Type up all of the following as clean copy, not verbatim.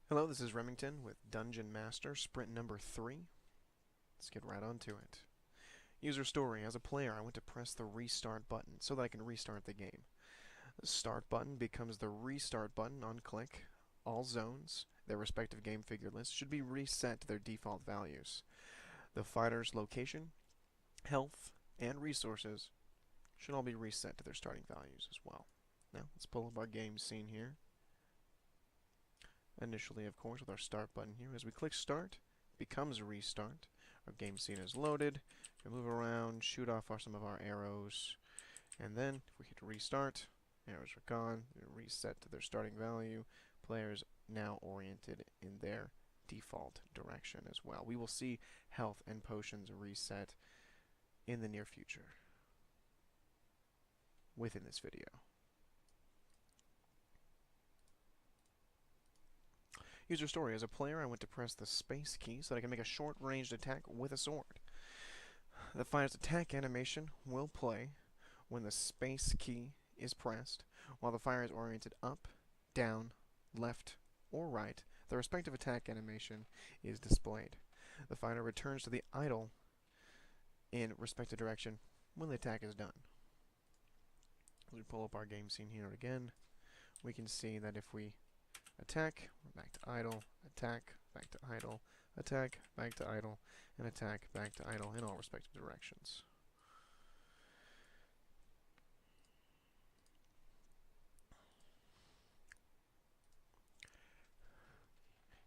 Hello, this is Remington with Dungeon Master, sprint number 3. Let's get right onto it. User story. As a player, I went to press the restart button so that I can restart the game. The start button becomes the restart button on click. All zones, their respective game figure lists, should be reset to their default values. The fighter's location, health, and resources should all be reset to their starting values as well. Now, let's pull up our game scene here. Initially, of course, with our start button here. As we click start, it becomes a restart. Our game scene is loaded. We move around, shoot off some of our arrows, and then if we hit restart, arrows are gone. They're reset to their starting value. Players now oriented in their default direction as well. We will see health and potions reset in the near future within this video. User story. As a player, I went to press the space key so that I can make a short-ranged attack with a sword. The fighter's attack animation will play when the space key is pressed, while the fighter is oriented up, down, left, or right. The respective attack animation is displayed. The fighter returns to the idle in respective direction when the attack is done. As we pull up our game scene here again, we can see that if we attack, we're back to idle, attack, back to idle, attack, back to idle, and attack, back to idle in all respective directions.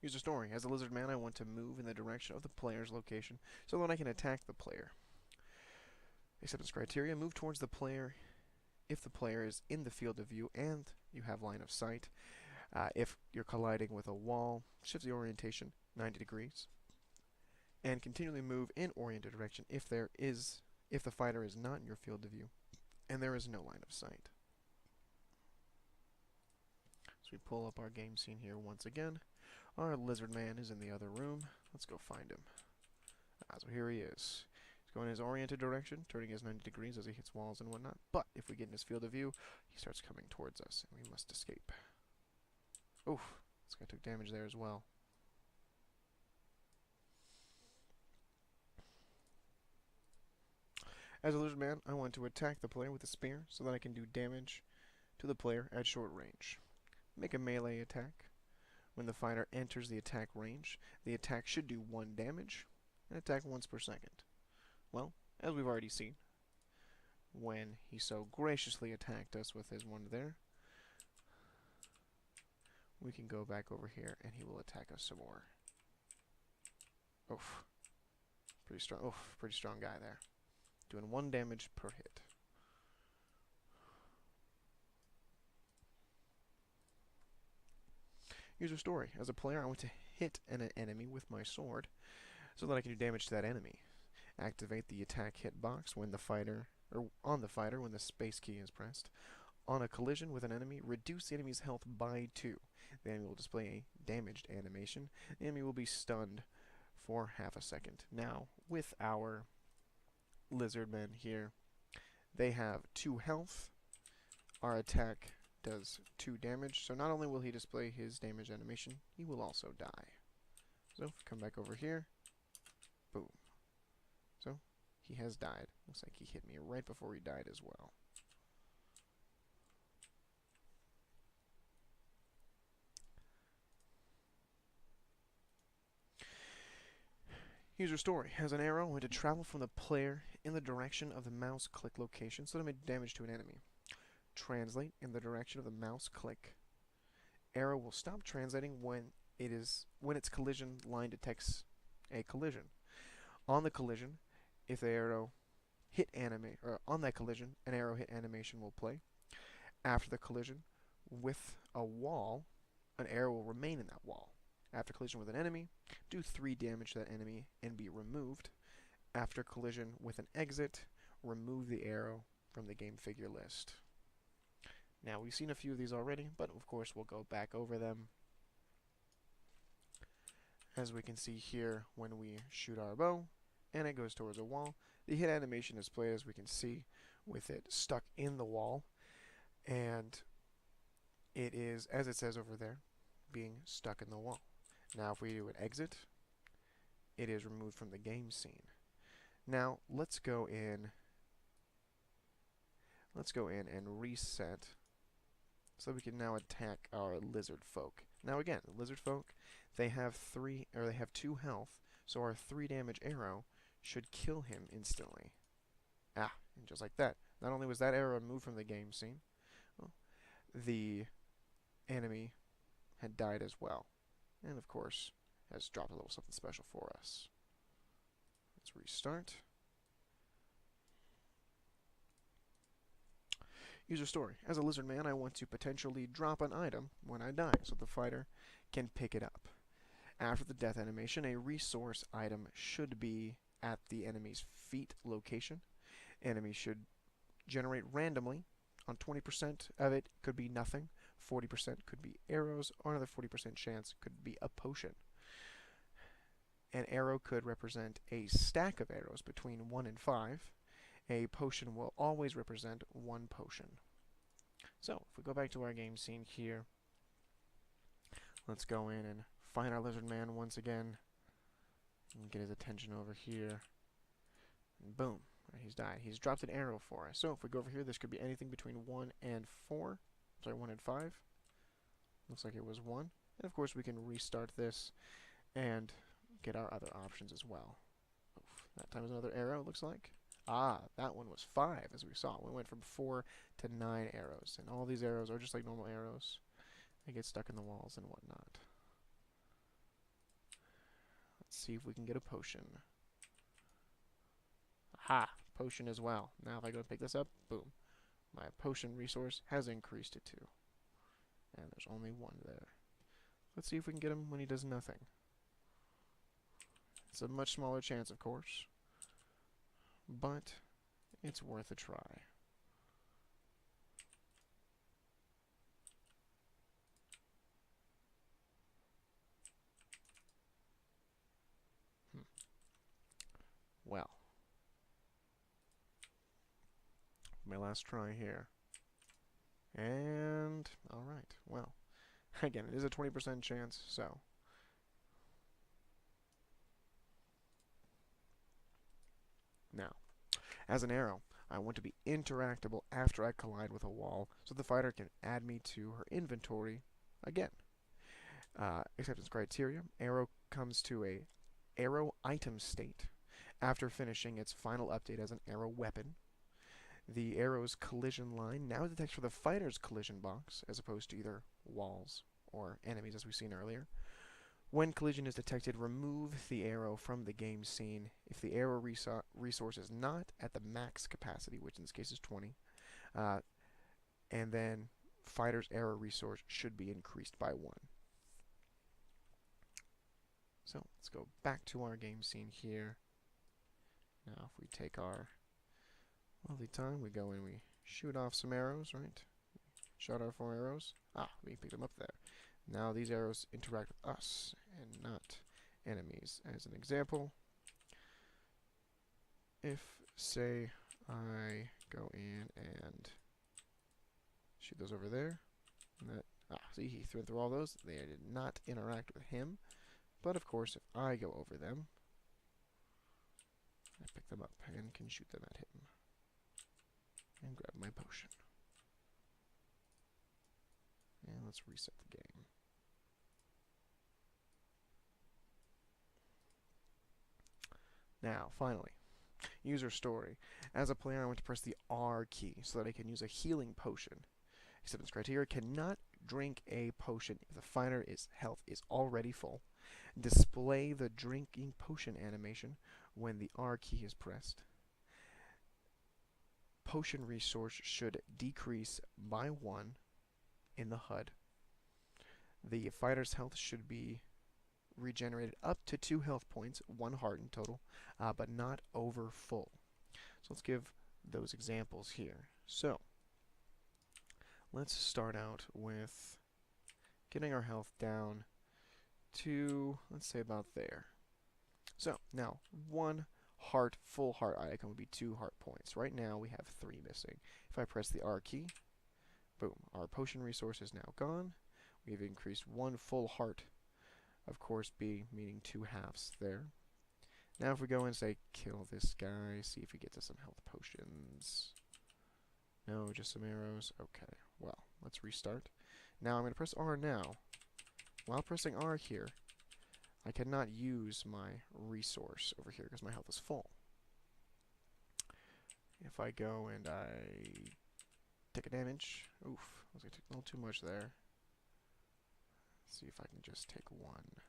User story. As a lizard man, I want to move in the direction of the player's location so that I can attack the player. Acceptance criteria. Move towards the player if the player is in the field of view and you have line of sight. If you're colliding with a wall, shift the orientation 90 degrees. And continually move in oriented direction if the fighter is not in your field of view and there is no line of sight. So we pull up our game scene here once again. Our lizard man is in the other room. Let's go find him. So here he is. He's going in his oriented direction, turning his 90 degrees as he hits walls and whatnot. But if we get in his field of view, he starts coming towards us, and we must escape. Oof, this guy took damage there as well. As a lizard man, I want to attack the player with a spear so that I can do damage to the player at short range. Make a melee attack. When the fighter enters the attack range, the attack should do 1 damage and attack once per second. Well, as we've already seen, when he so graciously attacked us with his one there, we can go back over here and he will attack us some more. Oof. Pretty strong. Oof, pretty strong guy there. Doing 1 damage per hit. User story. As a player, I want to hit an enemy with my sword so that I can do damage to that enemy. Activate the attack hitbox when the fighter, or on the fighter when the space key is pressed. On a collision with an enemy, reduce the enemy's health by 2. The enemy will display a damaged animation. The enemy will be stunned for half a second. Now, with our lizard men here, they have 2 health. Our attack does 2 damage, so not only will he display his damage animation, he will also die. So, if we come back over here, boom. So, he has died. Looks like he hit me right before he died as well. User story. Has an arrow when to travel from the player in the direction of the mouse click location so to make damage to an enemy. Translate in the direction of the mouse click. Arrow will stop translating when its collision line detects a collision. On the collision, if the arrow hit animate, or on that collision, an arrow hit animation will play. After the collision with a wall, an arrow will remain in that wall. After collision with an enemy, do 3 damage to that enemy and be removed. After collision with an exit, remove the arrow from the game figure list. Now, we've seen a few of these already, but of course we'll go back over them. As we can see here, when we shoot our bow, and it goes towards a wall, the hit animation is played as we can see with it stuck in the wall, and it is, as it says over there, being stuck in the wall. Now if we do an exit, it is removed from the game scene. Now let's go in and reset so we can now attack our lizard folk. Now again, the lizard folk, they have 2 health, so our 3 damage arrow should kill him instantly. Ah, and just like that. Not only was that arrow removed from the game scene, well, the enemy had died as well. And of course, has dropped a little something special for us. Let's restart. User story. As a lizard man, I want to potentially drop an item when I die, so the fighter can pick it up. After the death animation, a resource item should be at the enemy's feet location. Enemy should generate randomly. On 20% of it could be nothing, 40% could be arrows, or another 40% chance could be a potion. An arrow could represent a stack of arrows between 1 and 5. A potion will always represent 1 potion. So, if we go back to our game scene here, let's go in and find our lizard man once again, and get his attention over here, and boom, he's died. He's dropped an arrow for us. So, if we go over here, this could be anything between 1 and 4. Sorry, 1 and 5. Looks like it was 1. And of course, we can restart this and get our other options as well. Oof, that time is another arrow, looks like. Ah, that one was 5, as we saw. We went from 4 to 9 arrows. And all these arrows are just like normal arrows. They get stuck in the walls and whatnot. Let's see if we can get a potion. Aha! Potion as well. Now if I go and pick this up, boom. My potion resource has increased to 2. And there's only 1 there. Let's see if we can get him when he does nothing. It's a much smaller chance, of course. But it's worth a try. Well, my last try here. And, alright, well, again, it is a 20% chance, so. Now, as an arrow, I want to be interactable after I collide with a wall, so the fighter can add me to her inventory again. Acceptance criteria, arrow comes to a arrow item state after finishing its final update as an arrow weapon. The arrow's collision line now detects for the fighter's collision box, as opposed to either walls or enemies, as we've seen earlier. When collision is detected, remove the arrow from the game scene. If the arrow resource is not at the max capacity, which in this case is 20, and then fighter's arrow resource should be increased by 1. So let's go back to our game scene here. Now if we take our lovely time, we go in, we shoot off some arrows, right? Shot our 4 arrows. Ah, we picked them up there. Now these arrows interact with us and not enemies. As an example, if, say, I go in and shoot those over there, and that, see, he threw all those. They did not interact with him. But of course, if I go over them, I pick them up and can shoot them at him. And grab my potion. And let's reset the game. Now, finally, user story. As a player, I want to press the R key so that I can use a healing potion. Acceptance criteria: cannot drink a potion if the fighter's health is already full. Display the drinking potion animation when the R key is pressed. Potion resource should decrease by 1 in the HUD. The fighter's health should be regenerated up to 2 health points, 1 heart in total, but not over full. So let's give those examples here. So let's start out with getting our health down to, let's say, about there. So now 1 heart, full heart icon would be 2 heart points. Right now we have 3 missing. If I press the R key, boom, our potion resource is now gone. We've increased 1 full heart of course, B meaning 2/2 there. Now if we go and say kill this guy, see if we get to some health potions. No, just some arrows. Okay, well, let's restart. Now I'm going to press R now. While pressing R here, I cannot use my resource over here because my health is full. If I go and I take a damage, oof, I was going to take a little too much there. Let's see if I can just take one.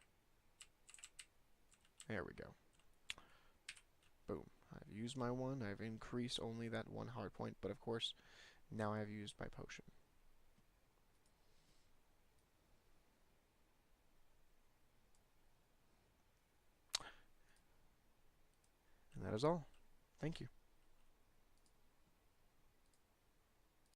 There we go. Boom. I've used my one. I've increased only that one hard point, but of course, now I've used my potion. And that is all. Thank you.